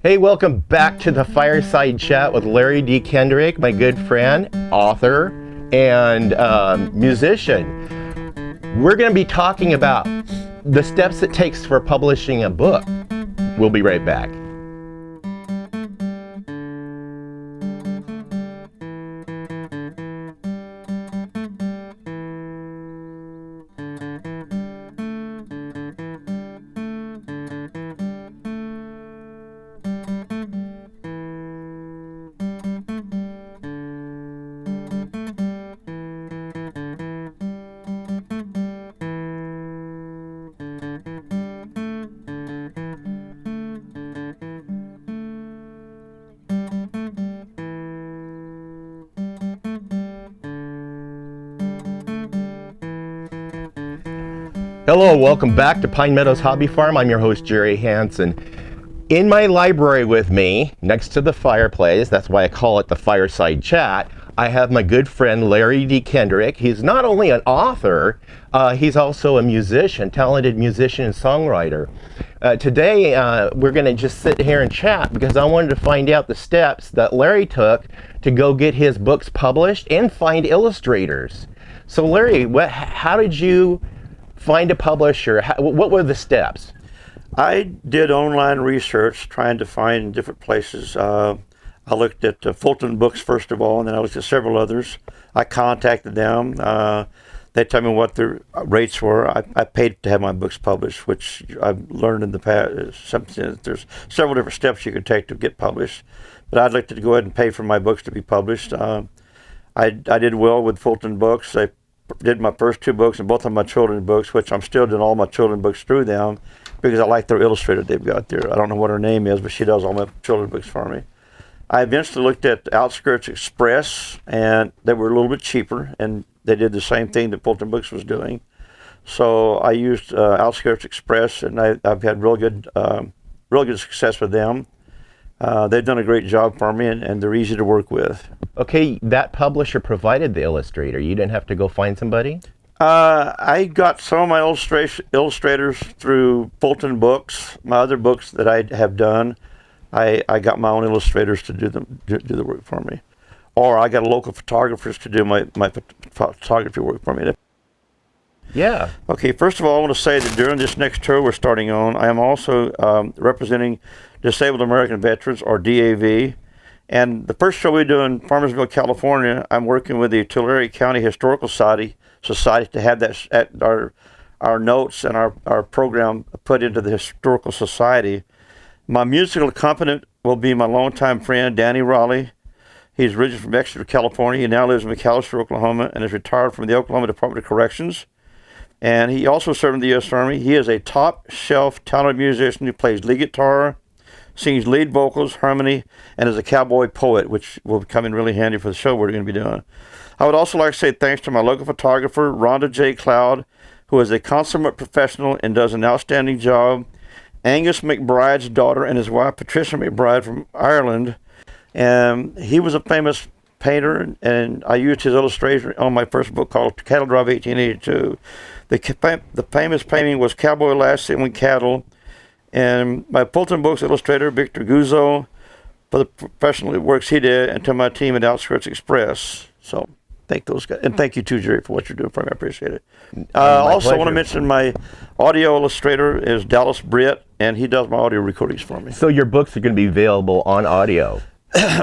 Hey, welcome back to the Fireside Chat with Larry D. Kendrick, my good friend, author, and musician. We're going to be talking about the steps it takes for publishing a book. We'll be right back. Hello, welcome back to Pine Meadows Hobby Farm. I'm your host, Jerry Hansen. In my library with me, next to the fireplace, that's why I call it the Fireside Chat, I have my good friend, Larry D. Kendrick. He's not only an author, he's also a musician, talented musician and songwriter. Today, we're gonna just sit here and chat because I wanted to find out the steps that Larry took to go get his books published and find illustrators. So Larry, how did you find a publisher? What were the steps? I did online research trying to find different places. I looked at Fulton Books first of all, and then I looked at several others. I contacted them. They told me what their rates were. I paid to have my books published, which I've learned in the past. There's several different steps you can take to get published. But I'd like to go ahead and pay for my books to be published. I did well with Fulton Books. I did my first two books and both of my children's books, which I'm still doing all my children's books through them because I like their illustrator they've got there. I don't know what her name is, but she does all my children's books for me. I eventually looked at Outskirts Express, and they were a little bit cheaper, and they did the same thing that Fulton Books was doing. So I used Outskirts Express, and I've had real good success with them. They've done a great job for me, and they're easy to work with. Okay, that publisher provided the illustrator. You didn't have to go find somebody? I got some of my illustrators through Fulton Books. My other books that I have done, I got my own illustrators to do the work for me. Or I got local photographers to do my photography work for me. Yeah. Okay, first of all, I want to say that during this next tour we're starting on, I am also representing Disabled American Veterans, or DAV. And the first show we do in Farmersville, California, I'm working with the Tulare County Historical Society to have that at our notes and our program put into the Historical Society. My musical accompaniment will be my longtime friend, Danny Raleigh. He's originally from Exeter, California. He now lives in McAlester, Oklahoma, and is retired from the Oklahoma Department of Corrections. And he also served in the U.S. Army. He is a top-shelf talented musician who plays lead guitar, sings lead vocals, harmony, and is a cowboy poet, which will come in really handy for the show we're going to be doing. I would also like to say thanks to my local photographer, Rhonda J. Cloud, who is a consummate professional and does an outstanding job. Angus McBride's daughter and his wife, Patricia McBride from Ireland. And he was a famous painter, and I used his illustration on my first book called Cattle Drive 1882. The famous painting was Cowboy Last Sitting with Cattle. And my Fulton Books illustrator, Victor Guzzo, for the professional works he did, and to my team at Outskirts Express. So thank those guys. And thank you too, Jerry, for what you're doing for me. I appreciate it. Also, I want to mention my audio illustrator is Dallas Britt, and he does my audio recordings for me. So your books are going to be available on audio?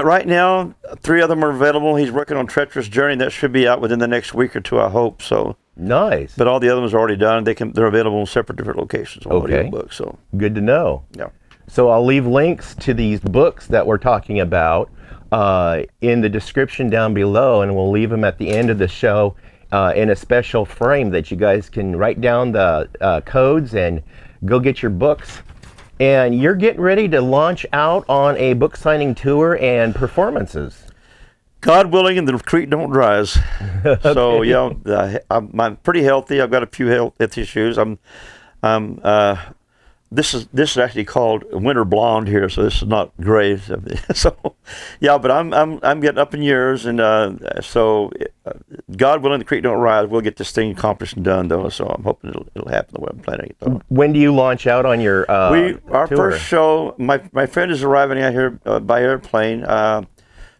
Right now, 3 of them are available. He's working on Treacherous Journey. That should be out within the next week or two, I hope. So nice. But all the other ones are already done. They're available in separate different locations on audio books. So good to know. Yeah. So I'll leave links to these books that we're talking about in the description down below, and we'll leave them at the end of the show in a special frame that you guys can write down the codes and go get your books. And you're getting ready to launch out on a book signing tour and performances. God willing, and the creek don't rise. Okay. So yeah, I'm pretty healthy. I've got a few health issues. This is actually called winter blonde here, so this is not gray. So yeah, but I'm getting up in years, and so God willing, the creek don't rise. We'll get this thing accomplished and done, though. So I'm hoping it'll happen the way I'm planning it. Though. When do you launch out on your Our tour? first show, my friend is arriving out here by airplane.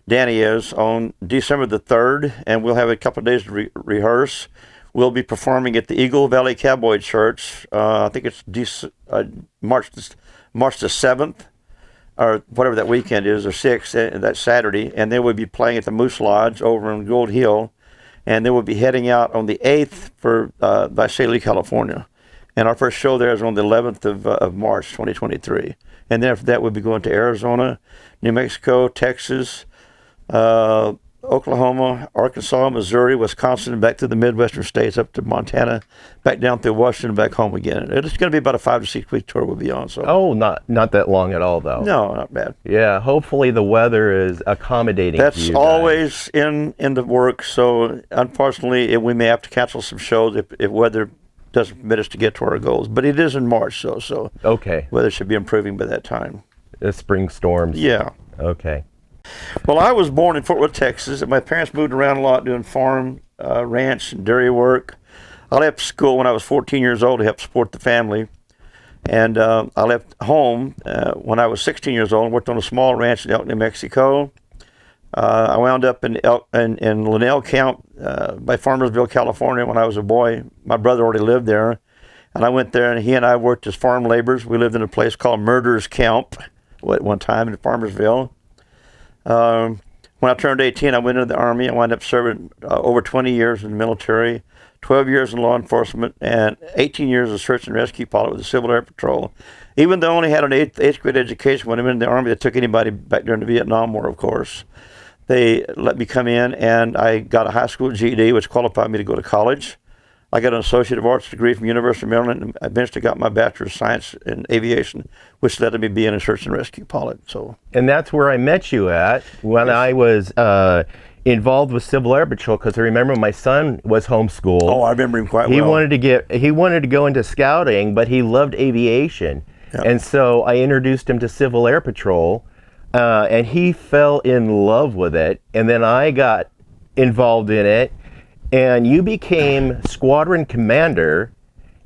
Danny is on December the 3rd, and we'll have a couple of days to rehearse. We'll be performing at the Eagle Valley Cowboy Church. I think it's March the 7th, or whatever that weekend is, or 6th, that Saturday. And then we'll be playing at the Moose Lodge over in Gold Hill. And then we'll be heading out on the 8th for Visalia, California. And our first show there is on the 11th of March, 2023. And then after that, we'll be going to Arizona, New Mexico, Texas, Oklahoma, Arkansas, Missouri, Wisconsin, and back to the Midwestern states, up to Montana, back down through Washington, back home again. It's going to be about a 5 to 6 week tour we'll be on. So. Oh, not that long at all, though. No, not bad. Yeah, hopefully the weather is accommodating. That's to you always in the works. So unfortunately, we may have to cancel some shows if weather doesn't permit us to get to our goals. But it is in March, so okay. Weather should be improving by that time. The spring storms. Yeah. Okay. Well, I was born in Fort Worth, Texas, and my parents moved around a lot doing farm, ranch, and dairy work. I left school when I was 14 years old to help support the family. And I left home when I was 16 years old and worked on a small ranch in Elk, New Mexico. I wound up in Linnell County by Farmersville, California when I was a boy. My brother already lived there. And I went there, and he and I worked as farm laborers. We lived in a place called Murderers Camp at one time in Farmersville. When I turned 18, I went into the Army. I wound up serving over 20 years in the military, 12 years in law enforcement, and 18 years as search and rescue pilot with the Civil Air Patrol. Even though I only had an eighth grade education when I went in the Army, they took anybody back during the Vietnam War, of course. They let me come in, and I got a high school GED, which qualified me to go to college. I got an Associate of Arts degree from University of Maryland, and I eventually got my Bachelor of Science in Aviation, which led to me being a search and rescue pilot. So, and that's where I met you at when I was involved with Civil Air Patrol, because I remember my son was homeschooled. Oh, I remember him quite well. He wanted to go into scouting, but he loved aviation, and so I introduced him to Civil Air Patrol, and he fell in love with it, and then I got involved in it. And you became squadron commander,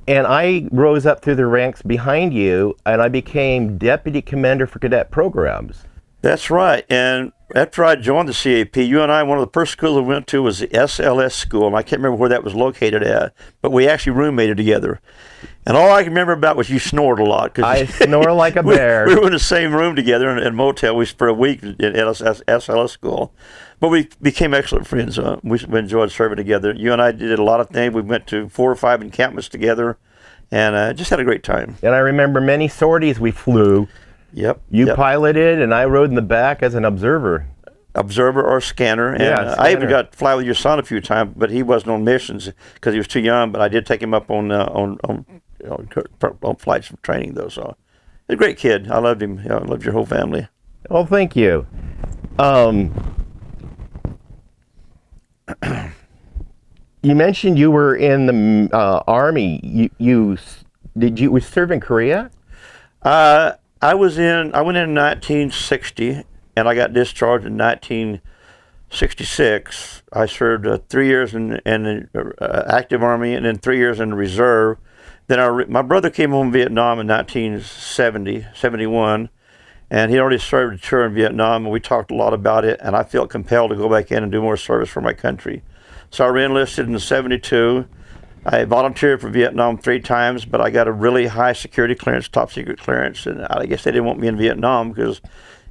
and I rose up through the ranks behind you, and I became deputy commander for cadet programs. That's right. And after I joined the CAP, you and I, one of the first schools we went to was the SLS school, and I can't remember where that was located at, but we actually roommated together. And all I can remember about was you snored a lot. I snore like a bear. We were in the same room together in a motel. We spent a week at SLS school. But we became excellent friends. We enjoyed serving together. You and I did a lot of things. We went to 4 or 5 encampments together, and just had a great time. And I remember many sorties we flew. Yep. You piloted, and I rode in the back as an observer. Observer or scanner. And Yeah, I even got to fly with your son a few times, but he wasn't on missions because he was too young. But I did take him up on flights of training, though. So he's a great kid. I loved him. I loved your whole family. Well, thank you. You mentioned you were in the Army. You serve in Korea? I went in 1960, and I got discharged in 1966. I served 3 years in the active Army, and then 3 years in the reserve. Then my brother came home from Vietnam in 1971, and he already served a tour in Vietnam, and we talked a lot about it, and I felt compelled to go back in and do more service for my country. So I re-enlisted in 72. I volunteered for Vietnam 3 times, but I got a really high security clearance, top secret clearance, and I guess they didn't want me in Vietnam because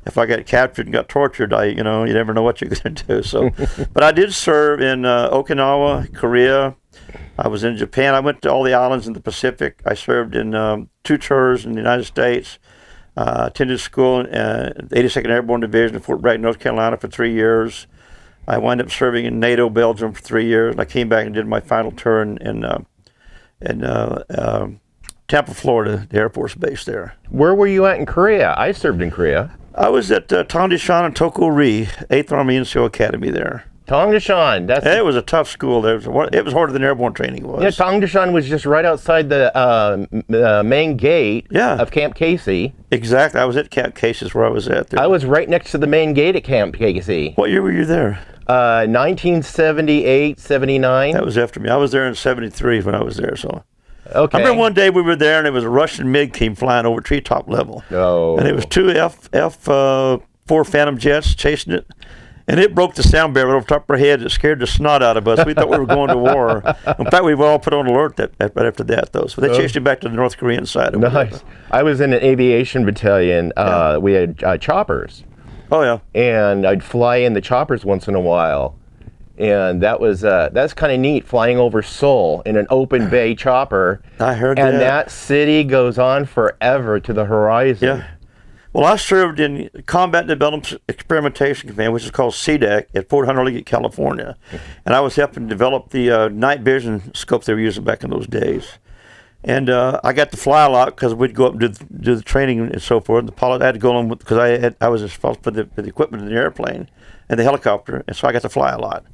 if I got captured and got tortured, you never know what you're going to do. So, but I did serve in Okinawa, Korea. I was in Japan. I went to all the islands in the Pacific. I served in 2 tours in the United States. Attended school in the 82nd Airborne Division in Fort Bragg, North Carolina for 3 years. I wound up serving in NATO, Belgium for 3 years. And I came back and did my final tour in Tampa, Florida, the Air Force Base there. Where were you at in Korea? I served in Korea. I was at Tondishan and Toko-ri, 8th Army NCO Academy there. Tongdashan. That's It was a tough school. It was harder than airborne training was. yeah. Tongdashan was just right outside the main gate Yeah. of Camp Casey. Exactly. I was at Camp Cases where I was at there. I was right next to the main gate at Camp Casey. What year were you there? 1978, 79. That was after me. I was there in 73 when I was there. So Okay. I remember one day we were there and it was a Russian MiG team flying over treetop level. Oh. And it was two F4 Phantom jets chasing it. And it broke the sound barrier over top of our head. It scared the snot out of us. We thought we were going to war. In fact, we were all put on alert right after that, though. So they chased it back to the North Korean side. Nice. I was in an aviation battalion. We had choppers. Oh, yeah. And I'd fly in the choppers once in a while. And that's kind of neat, flying over Seoul in an open bay chopper. I heard and that. And that city goes on forever to the horizon. Yeah. Well, I served in Combat Development Experimentation Command, which is called CDEC, at Fort Hunter Liggett, California. And I was helping develop the night vision scope they were using back in those days. And I got to fly a lot because we'd go up and do the training and so forth. And the pilot I had to go on because I was responsible for the equipment in the airplane and the helicopter, and so I got to fly a lot.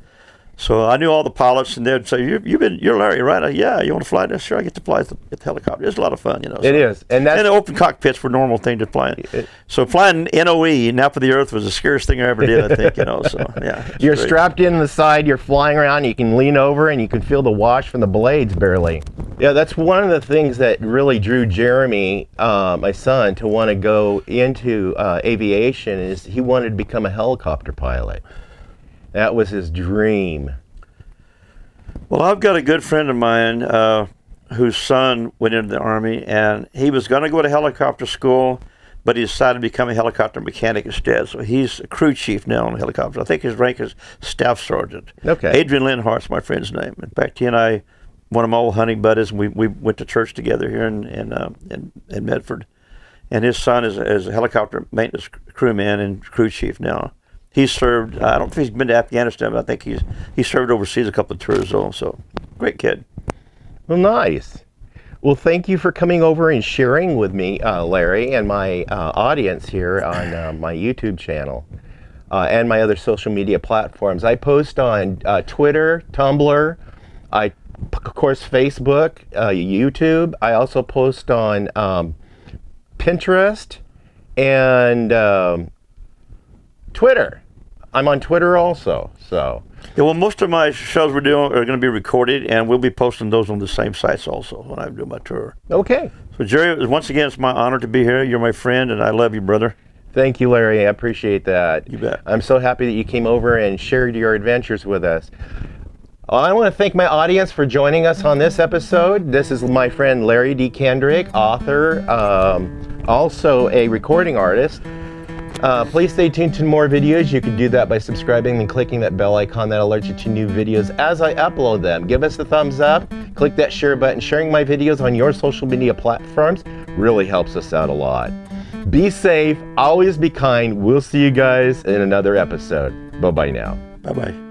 So I knew all the pilots, and they'd say, "You're Larry, right?" Yeah, you want to fly this? Sure, I get to fly the helicopter. It's a lot of fun, you know. It is, and the open cockpits were a normal thing to fly in. So flying NOE, Nap of the Earth, was the scariest thing I ever did, I think, you know. So yeah, you're great. Strapped in the side, you're flying around, you can lean over, and you can feel the wash from the blades barely. Yeah, that's one of the things that really drew Jeremy, my son, to want to go into aviation. Is he wanted to become a helicopter pilot. That was his dream. Well, I've got a good friend of mine whose son went into the Army, and he was going to go to helicopter school, but he decided to become a helicopter mechanic instead. So he's a crew chief now on helicopters. I think his rank is staff sergeant. Okay. Adrian Linhart's my friend's name. In fact, he and I, one of my old hunting buddies, and we went to church together here in Medford. And his son is a helicopter maintenance crewman and crew chief now. He served, I don't think he's been to Afghanistan, but I think he served overseas a couple of tours, though. So, great kid. Well, nice. Well, thank you for coming over and sharing with me, Larry, and my audience here on my YouTube channel and my other social media platforms. I post on Twitter, Tumblr, of course, Facebook, YouTube. I also post on Pinterest and Twitter. I'm on Twitter also, so. Yeah, well, most of my shows we're doing are going to be recorded, and we'll be posting those on the same sites also when I do my tour. Okay. So, Jerry, once again, it's my honor to be here. You're my friend, and I love you, brother. Thank you, Larry. I appreciate that. You bet. I'm so happy that you came over and shared your adventures with us. I want to thank my audience for joining us on this episode. This is my friend Larry D. Kendrick, author, also a recording artist. Please stay tuned to more videos. You can do that by subscribing and clicking that bell icon that alerts you to new videos as I upload them. Give us a thumbs up, click that share button. Sharing my videos on your social media platforms really helps us out a lot. Be safe, always be kind. We'll see you guys in another episode. Bye-bye now. Bye-bye.